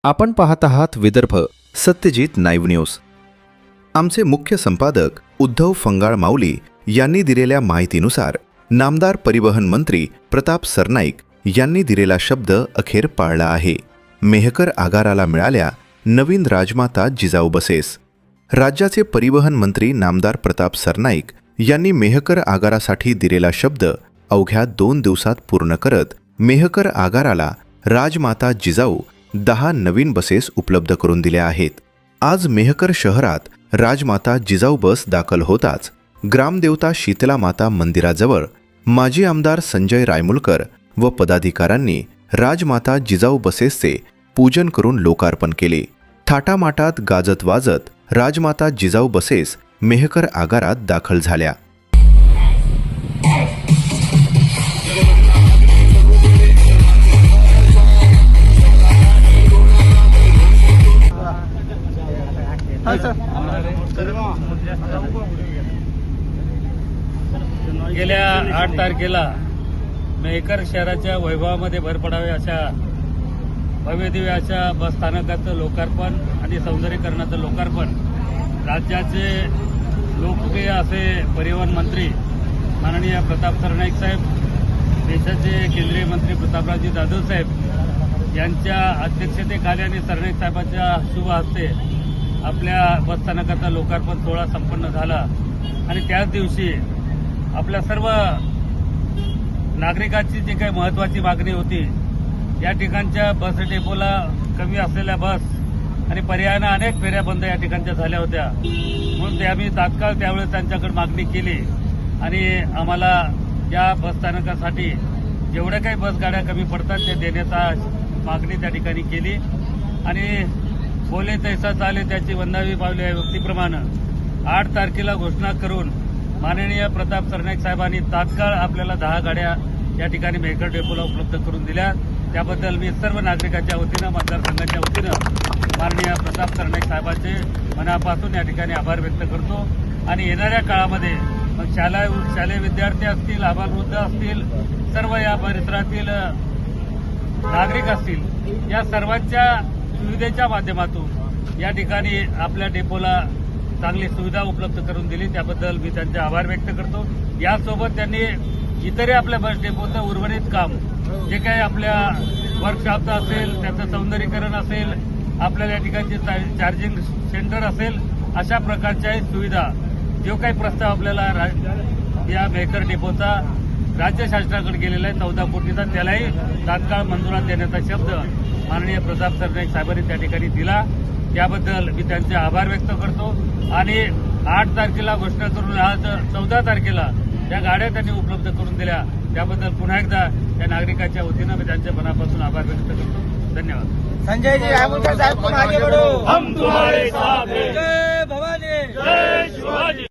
आपण पाहत आहात विदर्भ सत्यजित नाईव्ह न्यूज। आमचे मुख्य संपादक उद्धव फंगाळ माऊली यांनी दिलेल्या माहितीनुसार नामदार परिवहन मंत्री प्रताप सरनाईक यांनी दिलेला शब्द अखेर पाळला आहे। मेहकर आगाराला मिळाल्या नवीन राजमाता जिजाऊ बसेस। राज्याचे परिवहन मंत्री नामदार प्रताप सरनाईक यांनी मेहकर आगारासाठी दिलेला शब्द अवघ्या 2 दिवसात पूर्ण करत मेहकर आगाराला राजमाता जिजाऊ 10 नवीन बसेस उपलब्ध करून दिल्या आहेत। आज मेहकर शहरात राजमाता जिजाऊ बस दाखल होताच ग्रामदेवता शीतला माता मंदिराजवळ माजी आमदार संजय रायमुलकर व पदाधिकाऱ्यांनी राजमाता जिजाऊ बसेसचे पूजन करून लोकार्पण केले। थाटामाटात गाजत वाजत राजमाता जिजाऊ बसेस मेहकर आगारात दाखल झाल्या। गेल्या 8 तारखेला मेहकर शहराच्या वैभवामध्ये भर पडावे अशा भव्यदिव्य अशा बस स्थानकाचं लोकार्पण आणि सौंदर्यीकरणाचं लोकार्पण राज्याचे लोकप्रिय असे परिवहन मंत्री माननीय प्रताप सरनाईक साहेब, देशाचे केंद्रीय मंत्री प्रतापरावजी जाधव साहेब यांच्या अध्यक्षतेखाली आणि सरनाईक साहेबांच्या शुभ हस्ते आपल्या बसस्थानकाचा लोकार्पण सोहळा संपन्न झाला। आणि त्याच दिवशी आपल्या सर्व नागरिकांची जी काही महत्त्वाची मागणी होती, या ठिकाणच्या बस डेपोला कमी असलेल्या बस आणि पर्यायानं अनेक फेऱ्या बंद या ठिकाणच्या झाल्या होत्या, म्हणून ते आम्ही तात्काळ त्यावेळेस त्यांच्याकडे मागणी केली आणि आम्हाला या बसस्थानकासाठी जेवढ्या काही बसगाड्या कमी पडतात ते देण्याचा मागणी त्या ठिकाणी केली। आणि बोले तैसा चाले त्याची वंदावी पावली या व्यक्तीप्रमाणे 8 तारखेला घोषणा करून माननीय प्रताप सरनाईक साहेबांनी तात्काळ आपल्याला 10 गाड्या या ठिकाणी मेहकर डेपोला उपलब्ध करून दिल्या। त्याबद्दल मी सर्व नागरिकांच्या वतीनं, मतदारसंघाच्या वतीनं माननीय प्रताप सरनाईक साहेबांचे मनापासून या ठिकाणी आभार व्यक्त करतो। आणि येणाऱ्या काळामध्ये मग शालेय विद्यार्थी असतील, आबालवृद्ध असतील, सर्व या परिसरातील नागरिक असतील, या सर्वांच्या सुविधेच्या माध्यमातून या ठिकाणी आपल्या डेपोला चांगली सुविधा उपलब्ध करून दिली, त्याबद्दल मी त्यांचे आभार व्यक्त करतो। यासोबत त्यांनी इतरही आपल्या बस डेपोचं उर्वरित काम जे काही आपल्या वर्कशॉपचं असेल, त्याचं सौंदर्यीकरण असेल, आपल्याला या ठिकाणची चार्जिंग सेंटर असेल, अशा प्रकारच्या सुविधा जो काही प्रस्ताव आपल्याला या मेहकर डेपोचा राज्य शासनाकडे गेलेला आहे 14 कोटीचा, त्यालाही तात्काळ मंजुरात देण्याचा शब्द माननीय प्रताप सरनाईक साहेबांनी त्या ठिकाणी दिला। त्याबद्दल मी त्यांचे आभार व्यक्त करतो। आणि 8 तारखेला घोषणा करून आज 14 तारखेला या गाड्या त्यांनी उपलब्ध करून दिल्या, त्याबद्दल पुन्हा एकदा या नागरिकांच्या वतीनं मी त्यांच्या मनापासून आभार व्यक्त करतो। धन्यवाद। संजय जी रायमुलकर साहब, तुम आगे बढ़ो, हम तुम्हारे साथ हैं। जय भवानी, जय शिवाजी।